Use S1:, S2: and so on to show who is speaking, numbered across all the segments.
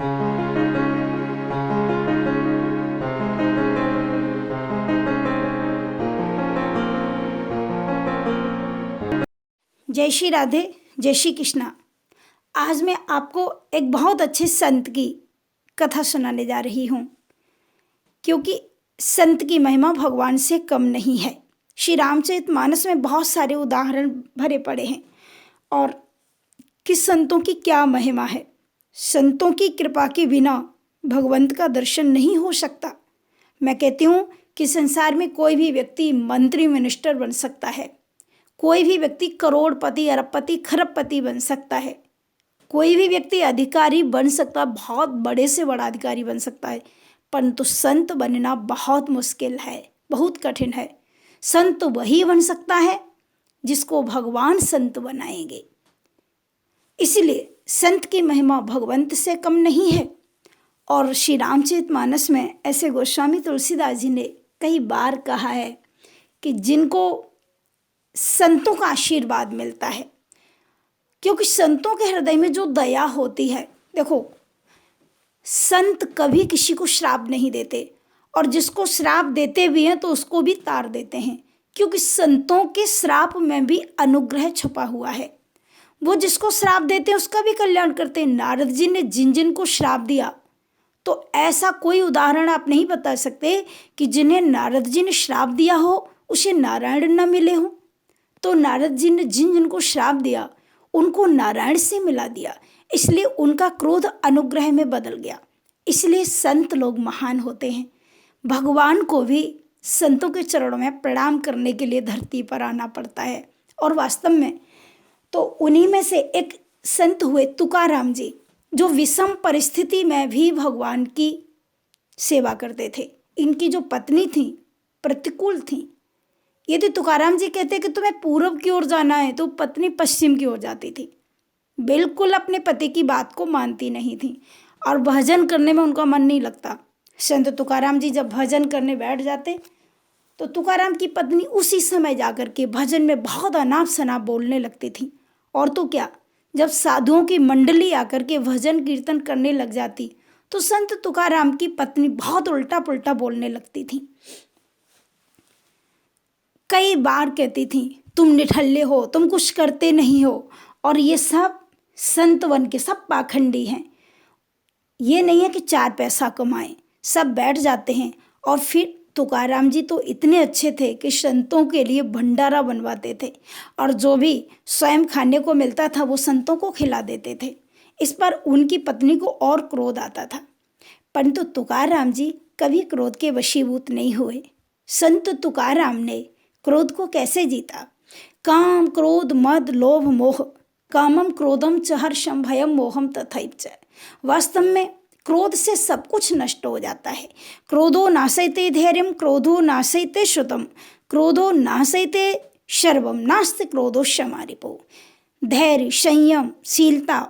S1: जय श्री राधे, जय श्री कृष्णा। आज मैं आपको एक बहुत अच्छे संत की कथा सुनाने जा रही हूँ, क्योंकि संत की महिमा भगवान से कम नहीं है। श्री रामचरितमानस में बहुत सारे उदाहरण भरे पड़े हैं और कि संतों की क्या महिमा है। संतों की कृपा के बिना भगवंत का दर्शन नहीं हो सकता। मैं कहती हूँ कि संसार में कोई भी व्यक्ति मंत्री मिनिस्टर बन सकता है, कोई भी व्यक्ति करोड़पति अरबपति खरबपति बन सकता है, कोई भी व्यक्ति अधिकारी बन सकता, बहुत बड़े से बड़ा अधिकारी बन सकता है, परंतु संत बनना बहुत मुश्किल है, बहुत कठिन है। संत वही बन सकता है जिसको भगवान संत बनाएंगे। इसलिए संत की महिमा भगवंत से कम नहीं है। और श्री रामचरितमानस में ऐसे गोस्वामी तुलसीदास जी ने कई बार कहा है कि जिनको संतों का आशीर्वाद मिलता है, क्योंकि संतों के हृदय में जो दया होती है, देखो संत कभी किसी को श्राप नहीं देते, और जिसको श्राप देते भी हैं तो उसको भी तार देते हैं, क्योंकि संतों के श्राप में भी अनुग्रह छुपा हुआ है। वो जिसको श्राप देते हैं उसका भी कल्याण करते हैं। नारद जी ने जिन जिन को श्राप दिया, तो ऐसा कोई उदाहरण आप नहीं बता सकते कि जिन्हें नारद जी ने श्राप दिया हो उसे नारायण न मिले हो। तो नारद जी ने जिन जिनको श्राप दिया उनको नारायण से मिला दिया, इसलिए उनका क्रोध अनुग्रह में बदल गया। इसलिए संत लोग महान होते हैं। भगवान को भी संतों के चरणों में प्रणाम करने के लिए धरती पर आना पड़ता है। और वास्तव में तो उन्हीं में से एक संत हुए तुकाराम जी, जो विषम परिस्थिति में भी भगवान की सेवा करते थे। इनकी जो पत्नी थी प्रतिकूल थी। यदि तुकाराम जी कहते कि तुम्हें पूर्व की ओर जाना है तो पत्नी पश्चिम की ओर जाती थी, बिल्कुल अपने पति की बात को मानती नहीं थी, और भजन करने में उनका मन नहीं लगता। संत तुकाराम जी जब भजन करने बैठ जाते तो तुकाराम की पत्नी उसी समय जाकर के भजन में बहुत अनाप शनाप बोलने लगती थी। और तो क्या, जब साधुओं की मंडली आकर के भजन कीर्तन करने लग जाती तो संत तुकाराम की पत्नी बहुत उल्टा पुल्टा बोलने लगती थी। कई बार कहती थी तुम निठल्ले हो, तुम कुछ करते नहीं हो, और ये सब संत बन के सब पाखंडी हैं। ये नहीं है कि 4 पैसा कमाएं, सब बैठ जाते हैं। और फिर तुकाराम जी तो इतने अच्छे थे कि संतों के लिए भंडारा बनवाते थे, और जो भी स्वयं खाने को मिलता था वो संतों को खिला देते थे। इस पर उनकी पत्नी को और क्रोध आता था, परंतु तुकाराम जी कभी क्रोध के वशीभूत नहीं हुए। संत तुकाराम ने क्रोध को कैसे जीता? काम क्रोध मद लोभ मोह, कामम क्रोधम च हर्षम भयम मोहम तथैव च। वास्तव में क्रोध से सब कुछ नष्ट हो जाता है। क्रोधो नाशयते धैर्यम, क्रोधो नाशयते श्रुतम, क्रोधो नाशयते शर्वम, नास्ति क्रोधो शमारिपो। धैर्य, संयम, शीलता,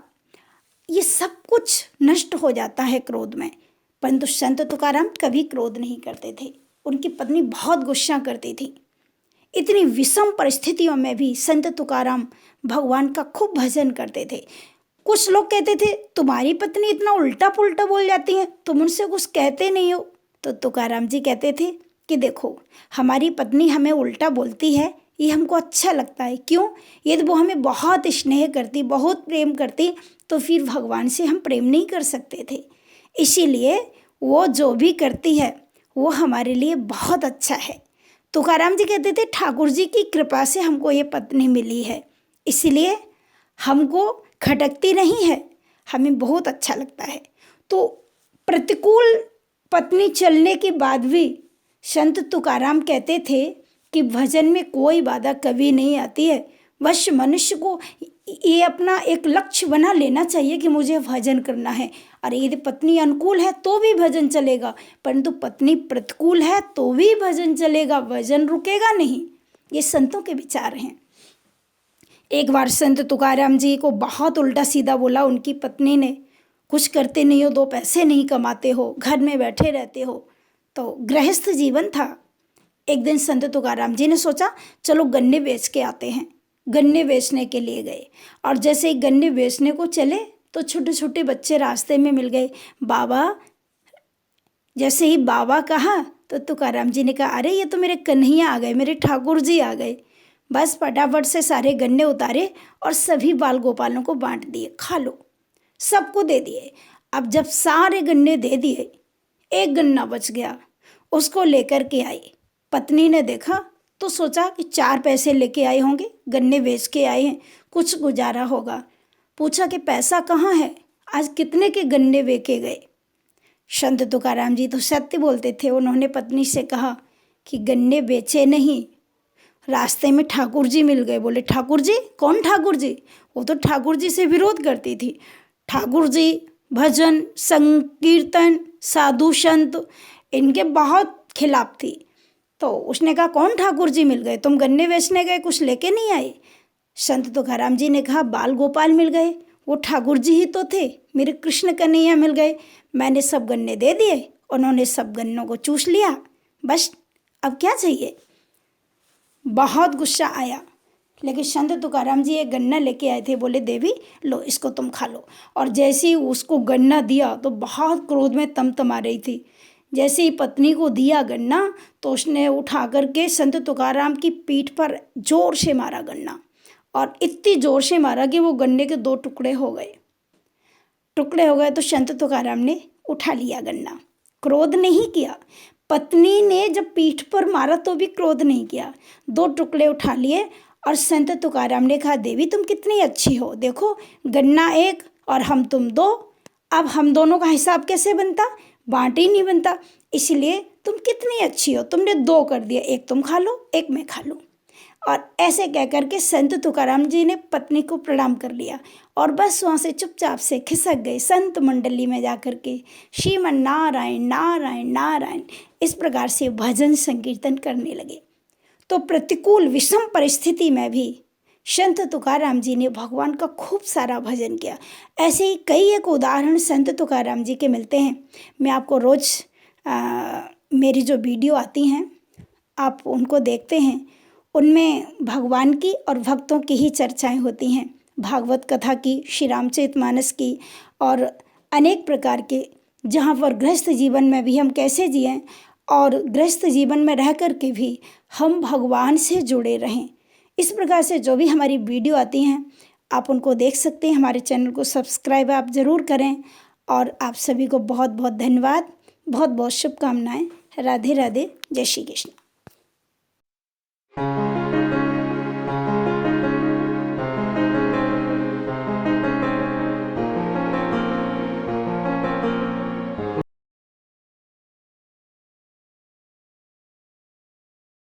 S1: ये सब कुछ नष्ट हो जाता है क्रोध में। परंतु संत तुकाराम कभी क्रोध नहीं करते थे। उनकी पत्नी बहुत गुस्सा करती थी। इतनी विषम परिस्थितियों में भी संत तुकाराम भगवान का खूब भजन करते थे। कुछ लोग कहते थे तुम्हारी पत्नी इतना उल्टा पुल्टा बोल जाती है, तुम उनसे कुछ कहते नहीं हो। तो तुकाराम जी कहते थे कि देखो, हमारी पत्नी हमें उल्टा बोलती है, ये हमको अच्छा लगता है। क्यों? यदि वो हमें बहुत स्नेह करती, बहुत प्रेम करती, तो फिर भगवान से हम प्रेम नहीं कर सकते थे। इसीलिए वो जो भी करती है वो हमारे लिए बहुत अच्छा है। तुकाराम जी कहते थे ठाकुर जी की कृपा से हमको ये पत्नी मिली है, इसलिए हमको खटकती नहीं है, हमें बहुत अच्छा लगता है। तो प्रतिकूल पत्नी चलने के बाद भी संत तुकाराम कहते थे कि भजन में कोई बाधा कभी नहीं आती है। बस मनुष्य को ये अपना एक लक्ष्य बना लेना चाहिए कि मुझे भजन करना है। अरे यदि पत्नी अनुकूल है तो भी भजन चलेगा, परंतु पत्नी प्रतिकूल है तो भी भजन चलेगा, भजन रुकेगा नहीं। ये संतों के विचार हैं। एक बार संत तुकाराम जी को बहुत उल्टा सीधा बोला उनकी पत्नी ने, कुछ करते नहीं हो, 2 पैसे नहीं कमाते हो, घर में बैठे रहते हो। तो गृहस्थ जीवन था। एक दिन संत तुकाराम जी ने सोचा चलो गन्ने बेच के आते हैं। गन्ने बेचने के लिए गए, और जैसे ही गन्ने बेचने को चले तो छोटे छोटे बच्चे रास्ते में मिल गए। बाबा, जैसे ही बाबा कहा तो तुकाराम जी ने कहा, अरे ये तो मेरे कन्हैया आ गए, मेरे ठाकुर जी आ गए। बस फटाफट से सारे गन्ने उतारे और सभी बाल गोपालों को बांट दिए, खा लो, सबको दे दिए। अब जब सारे गन्ने दे दिए, एक गन्ना बच गया, उसको लेकर के आई। पत्नी ने देखा तो सोचा कि 4 पैसे लेके आए होंगे, गन्ने बेच के आए हैं, कुछ गुजारा होगा। पूछा कि पैसा कहाँ है, आज कितने के गन्ने बेचे गए। संत तुकाराम जी तो सत्य बोलते थे। उन्होंने पत्नी से कहा कि गन्ने बेचे नहीं, रास्ते में ठाकुर जी मिल गए। बोले, ठाकुर जी? कौन ठाकुर जी? वो तो ठाकुर जी से विरोध करती थी। ठाकुर जी भजन संकीर्तन साधु संत इनके बहुत खिलाफ थी। तो उसने कहा, कौन ठाकुर जी मिल गए? तुम गन्ने बेचने गए, कुछ लेके नहीं आए? संत तुकाराम जी ने कहा, बाल गोपाल मिल गए, वो ठाकुर जी ही तो थे, मेरे कृष्ण कन्हैया मिल गए, मैंने सब गन्ने दे दिए, उन्होंने सब गन्नों को चूस लिया, बस अब क्या चाहिए। बहुत गुस्सा आया, लेकिन संत तुकाराम जी एक गन्ना लेके आए थे। बोले, देवी लो, इसको तुम खा लो। और जैसे ही उसको गन्ना दिया तो बहुत क्रोध में तमतमा रही थी। जैसे ही पत्नी को दिया गन्ना तो उसने उठा करके संत तुकाराम की पीठ पर जोर से मारा गन्ना, और इतनी जोर से मारा कि वो गन्ने के 2 टुकड़े हो गए। तो संत तुकाराम ने उठा लिया गन्ना, क्रोध नहीं किया। पत्नी ने जब पीठ पर मारा तो भी क्रोध नहीं किया, 2 टुकड़े उठा लिए। और संत तुकाराम ने कहा, देवी तुम कितनी अच्छी हो, देखो गन्ना 1 और हम तुम 2, अब हम दोनों का हिसाब कैसे बनता, बांट ही नहीं बनता, इसलिए तुम कितनी अच्छी हो, तुमने 2 कर दिया, 1 तुम खा लो, 1 मैं खा लूँ। और ऐसे कह करके संत तुकाराम जी ने पत्नी को प्रणाम कर लिया और बस वहाँ से चुपचाप से खिसक गए संत मंडली में जा कर के श्रीमन नारायण नारायण नारायण इस प्रकार से भजन संकीर्तन करने लगे। तो प्रतिकूल विषम परिस्थिति में भी संत तुकाराम जी ने भगवान का खूब सारा भजन किया। ऐसे ही कई एक उदाहरण संत तुकाराम जी के मिलते हैं। मैं आपको रोज़ मेरी जो वीडियो आती हैं आप उनको देखते हैं, उनमें भगवान की और भक्तों की ही चर्चाएं होती हैं, भागवत कथा की, श्री रामचरितमानस की और अनेक प्रकार के, जहाँ पर गृहस्थ जीवन में भी हम कैसे जिएं और गृहस्थ जीवन में रह कर के भी हम भगवान से जुड़े रहें। इस प्रकार से जो भी हमारी वीडियो आती हैं आप उनको देख सकते हैं। हमारे चैनल को सब्सक्राइब आप ज़रूर करें और आप सभी को बहुत बहुत धन्यवाद, बहुत बहुत शुभकामनाएं। राधे राधे, जय श्री कृष्ण।